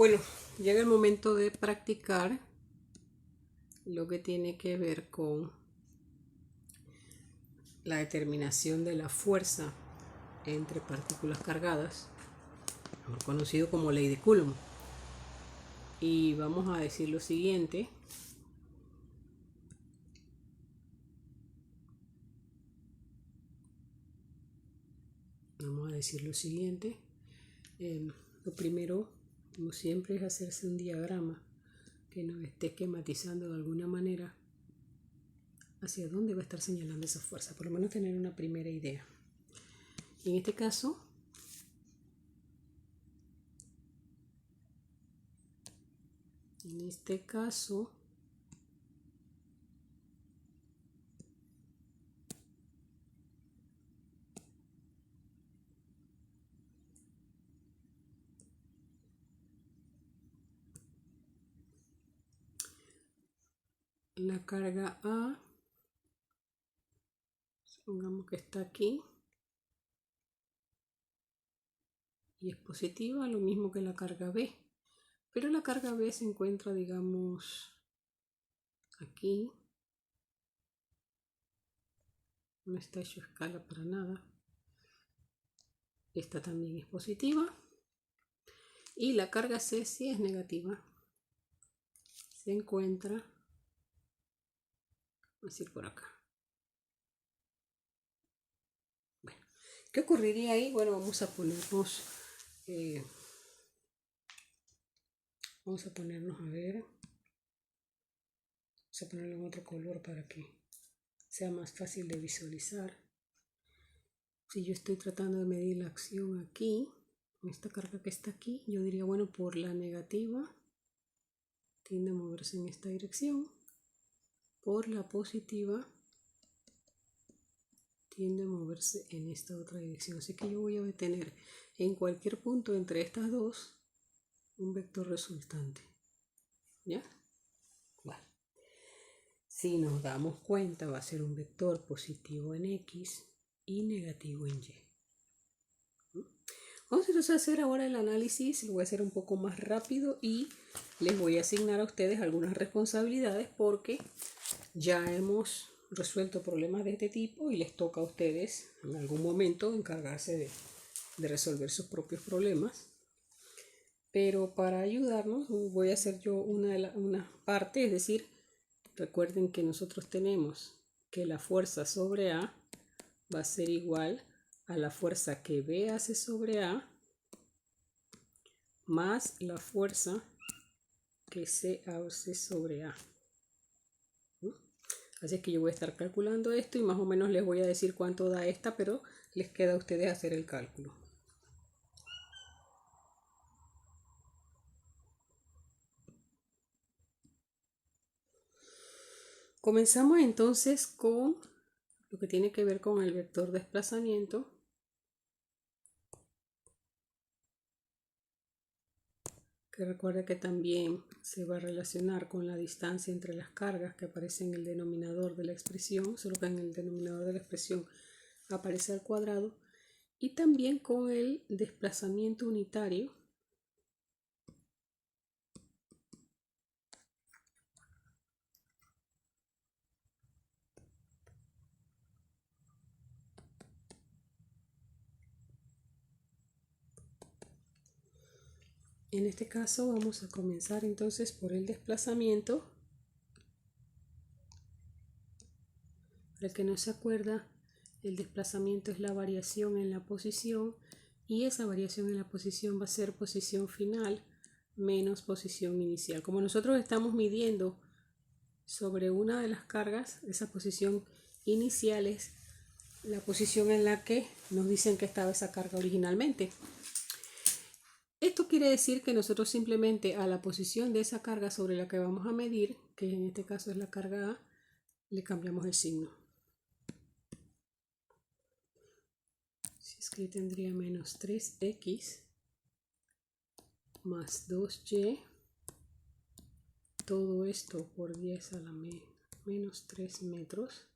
Bueno, llega el momento de practicar lo que tiene que ver con la determinación de la fuerza entre partículas cargadas, mejor conocido como ley de Coulomb. Y vamos a decir lo siguiente. Lo primero, como siempre, es hacerse un diagrama que nos esté esquematizando de alguna manera hacia dónde va a estar señalando esa fuerza, por lo menos tener una primera idea. Y en este caso, la carga A, supongamos que está aquí y es positiva, lo mismo que la carga B, pero la carga B se encuentra, digamos, aquí, no está hecho escala para nada. Esta también es positiva y la carga C sí es negativa, se encuentra, vamos a decir, por acá. Bueno, ¿qué ocurriría ahí? Bueno, vamos a ponernos a ver, vamos a ponerlo en otro color para que sea más fácil de visualizar. Si yo estoy tratando de medir la acción aquí, esta carga que está aquí, yo diría, bueno, por la negativa tiende a moverse en esta dirección, por la positiva tiende a moverse en esta otra dirección. Así que yo voy a obtener en cualquier punto entre estas dos un vector resultante. ¿Ya? Bueno. Si nos damos cuenta, va a ser un vector positivo en X y negativo en Y. Vamos entonces a hacer ahora el análisis. Lo voy a hacer un poco más rápido y les voy a asignar a ustedes algunas responsabilidades porque ya hemos resuelto problemas de este tipo y les toca a ustedes en algún momento encargarse de resolver sus propios problemas. Pero para ayudarnos voy a hacer yo una parte, es decir, recuerden que nosotros tenemos que la fuerza sobre A va a ser igual a la fuerza que B hace sobre A más la fuerza que C hace sobre A. Así es que yo voy a estar calculando esto y más o menos les voy a decir cuánto da esta, pero les queda a ustedes hacer el cálculo. Comenzamos entonces con lo que tiene que ver con el vector desplazamiento. Que recuerda que también se va a relacionar con la distancia entre las cargas que aparece en el denominador de la expresión, solo que en el denominador de la expresión aparece al cuadrado, y también con el desplazamiento unitario. En este caso vamos a comenzar entonces por el desplazamiento. Para el que no se acuerda, el desplazamiento es la variación en la posición y esa variación en la posición va a ser posición final menos posición inicial. Como nosotros estamos midiendo sobre una de las cargas, esa posición inicial es la posición en la que nos dicen que estaba esa carga originalmente. Esto quiere decir que nosotros simplemente a la posición de esa carga sobre la que vamos a medir, que en este caso es la carga A, le cambiamos el signo. Si es que tendría menos 3x más 2y, todo esto por 10 a la menos 3 metros.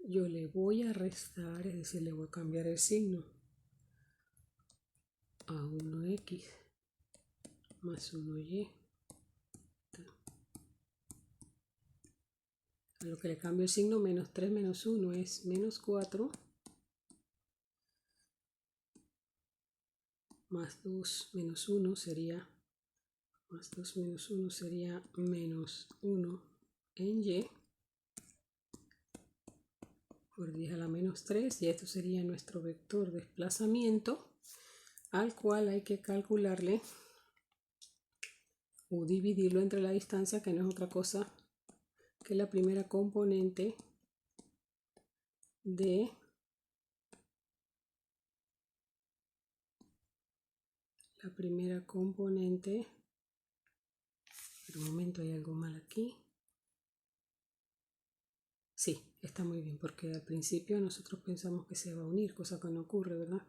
Yo le voy a restar, es decir, le voy a cambiar el signo A1x más 1y. A lo que le cambio el signo, menos 3 menos 1 es menos 4. Más 2 menos 1 sería, más 2 menos 1 sería menos 1 en y. Por 10 a la menos 3, y esto sería nuestro vector de desplazamiento, al cual hay que calcularle o dividirlo entre la distancia, que no es otra cosa que la primera componente de pero un momento, hay algo mal aquí. Sí, está muy bien, porque al principio nosotros pensamos que se va a unir, cosa que no ocurre, ¿verdad?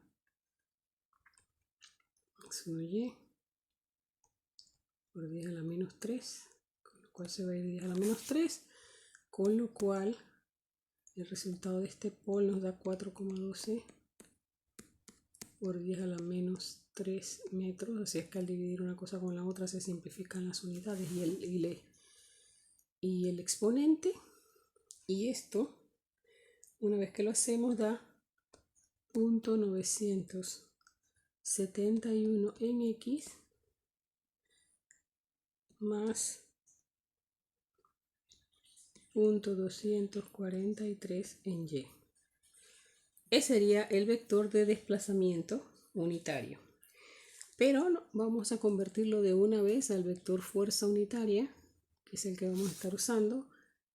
Es 1y por 10 a la menos 3, con lo cual se va a ir 10 a la menos 3, con lo cual el resultado de este pol nos da 4,12 por 10 a la menos 3 metros. Así es que al dividir una cosa con la otra se simplifican las unidades y el exponente. Y esto, una vez que lo hacemos, da 0.971 en x más 0.243 en y. Ese sería el vector de desplazamiento unitario. Pero no, vamos a convertirlo de una vez al vector fuerza unitaria, que es el que vamos a estar usando.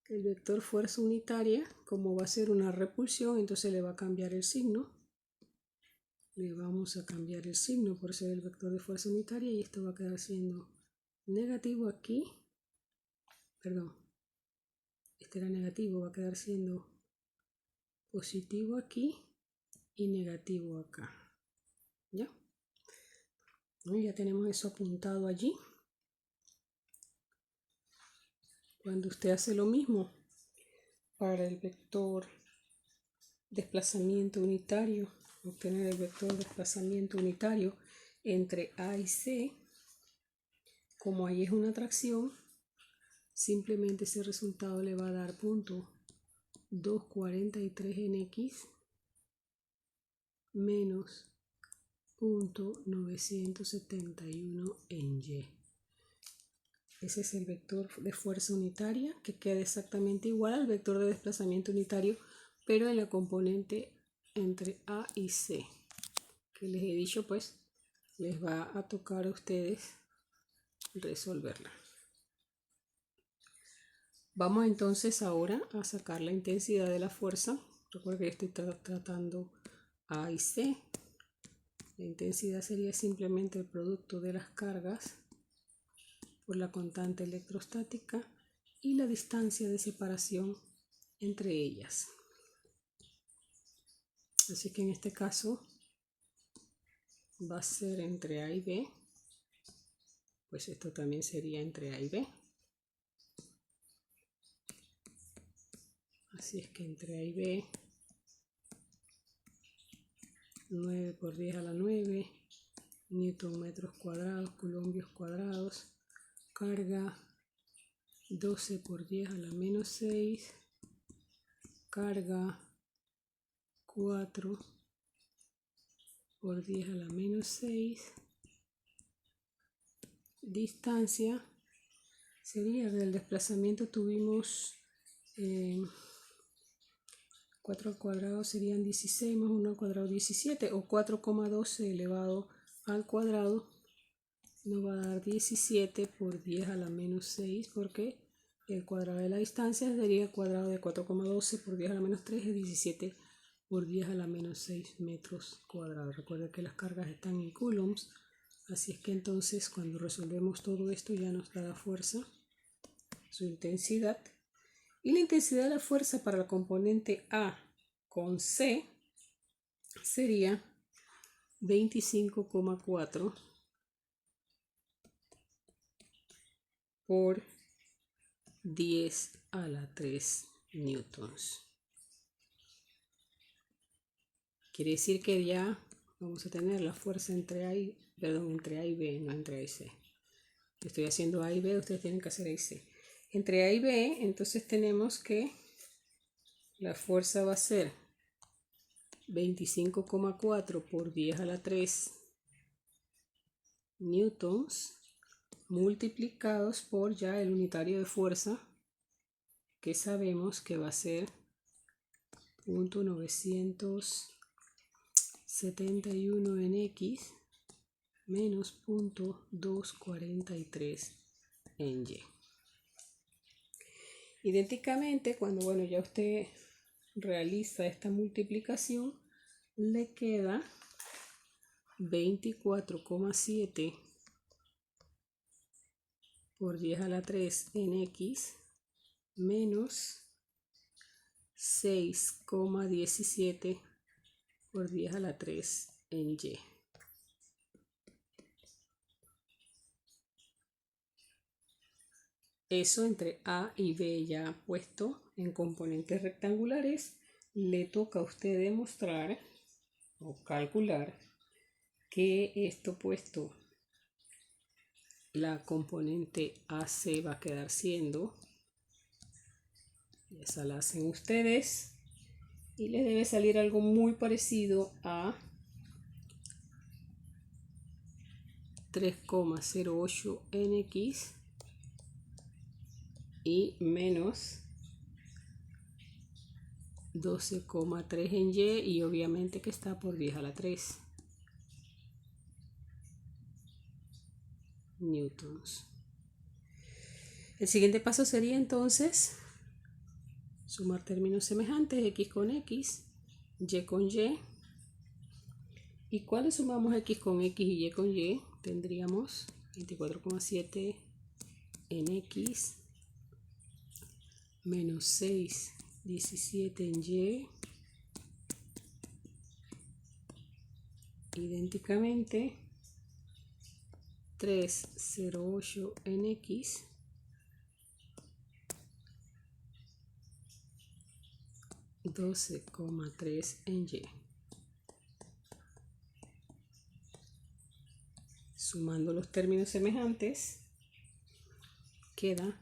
El vector fuerza unitaria, como va a ser una repulsión, entonces le va a cambiar el signo. Le vamos a cambiar el signo por ser el vector de fuerza unitaria, y esto va a quedar siendo negativo aquí. Perdón, este era negativo, va a quedar siendo positivo aquí y negativo acá. ¿Ya? Ya tenemos eso apuntado allí. Cuando usted hace lo mismo para el vector desplazamiento unitario, obtener el vector desplazamiento unitario entre A y C, como ahí es una atracción, simplemente ese resultado le va a dar 0.243 en X menos 0.971 en Y. Ese es el vector de fuerza unitaria, que queda exactamente igual al vector de desplazamiento unitario, pero en la componente entre A y C, que les he dicho, pues les va a tocar a ustedes resolverla. Vamos entonces ahora a sacar la intensidad de la fuerza. Recuerden que estoy tratando A y C. La intensidad sería simplemente el producto de las cargas por la constante electrostática y la distancia de separación entre ellas. Así que en este caso va a ser entre A y B, pues esto también sería entre A y B. Así es que entre A y B, 9 por 10 a la 9, newton metros cuadrados, coulombios cuadrados, carga 12 por 10 a la menos 6, carga 4 por 10 a la menos 6, distancia sería del desplazamiento, tuvimos 4 al cuadrado serían 16 más 1 al cuadrado 17, o 4,12 elevado al cuadrado nos va a dar 17 por 10 a la menos 6, porque el cuadrado de la distancia sería el cuadrado de 4,12 por 10 a la menos 3 es 17 por 10 a la menos 6 metros cuadrados. Recuerden que las cargas están en coulombs, así es que entonces cuando resolvemos todo esto ya nos da la fuerza, su intensidad. Y la intensidad de la fuerza para la componente A con C sería 25,4 por 10 a la 3 newtons. Quiere decir que ya vamos a tener la fuerza entre A y B, no entre A y C. Estoy haciendo A y B, ustedes tienen que hacer A y C. Entre A y B, entonces tenemos que la fuerza va a ser 25,4 por 10 a la 3 newtons multiplicados por ya el unitario de fuerza, que sabemos que va a ser 0.971 en X menos 0.243 en Y. Idénticamente, cuando ya usted realiza esta multiplicación, le queda 24,7 por 10 a la 3 en X menos 6,17 por 10 a la 3 en Y. Eso entre A y B ya puesto en componentes rectangulares. Le toca a usted demostrar o calcular que esto puesto, la componente AC va a quedar siendo, esa la hacen ustedes, y les debe salir algo muy parecido a 3,08 en X y menos 12,3 en Y, y obviamente que está por 10 a la 3 newtons. El siguiente paso sería entonces sumar términos semejantes, X con X, Y con Y. Y cuando sumamos X con X y Y con Y, tendríamos 24,7 en X menos 6,17 en Y. Idénticamente, 3,08 en X $12,3 en Y. Sumando los términos semejantes, queda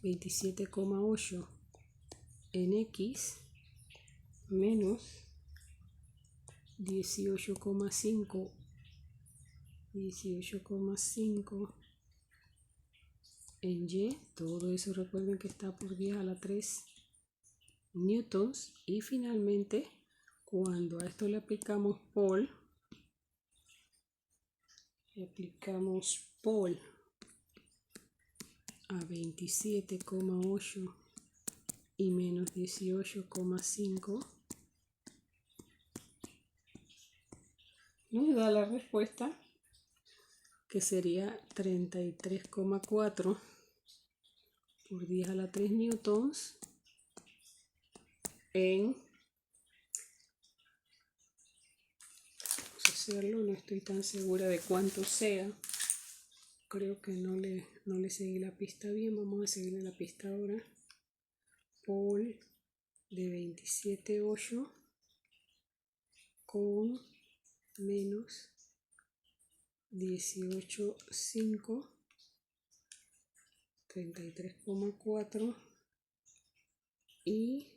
27,8 en X menos 18,5 en Y. Todo eso recuerden que está por 10 a la 3 newtons. Y finalmente, cuando a esto le aplicamos pole a 27,8 y menos 18,5, nos da la respuesta, que sería 33,4 por 10 a la 3 newtons en, vamos a hacerlo, no estoy tan segura de cuánto sea, creo que no le seguí la pista bien, vamos a seguirle la pista ahora. Pole de 27,8 con menos 18,5, 33,4 y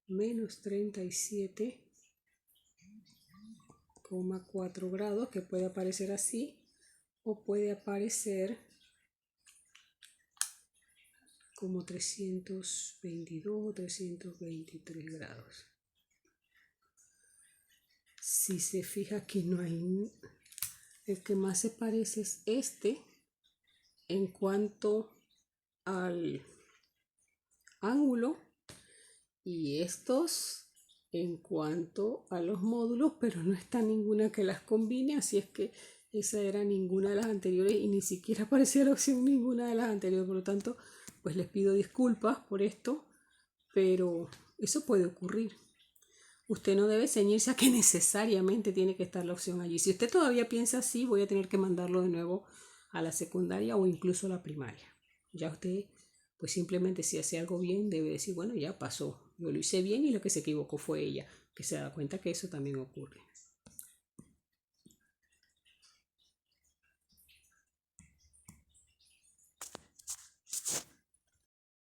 menos 37,4 grados, que puede aparecer así o puede aparecer como 322 o 323 grados. Si se fija, aquí no hay, el que más se parece es este en cuanto al ángulo, y estos en cuanto a los módulos, pero no está ninguna que las combine, así es que esa era ninguna de las anteriores y ni siquiera aparecía la opción ninguna de las anteriores. Por lo tanto, pues les pido disculpas por esto, pero eso puede ocurrir. Usted no debe ceñirse a que necesariamente tiene que estar la opción allí. Si usted todavía piensa así, voy a tener que mandarlo de nuevo a la secundaria o incluso a la primaria. Ya usted pues simplemente si hace algo bien debe decir, bueno, ya pasó, yo lo hice bien y lo que se equivocó fue ella, que se da cuenta que eso también ocurre.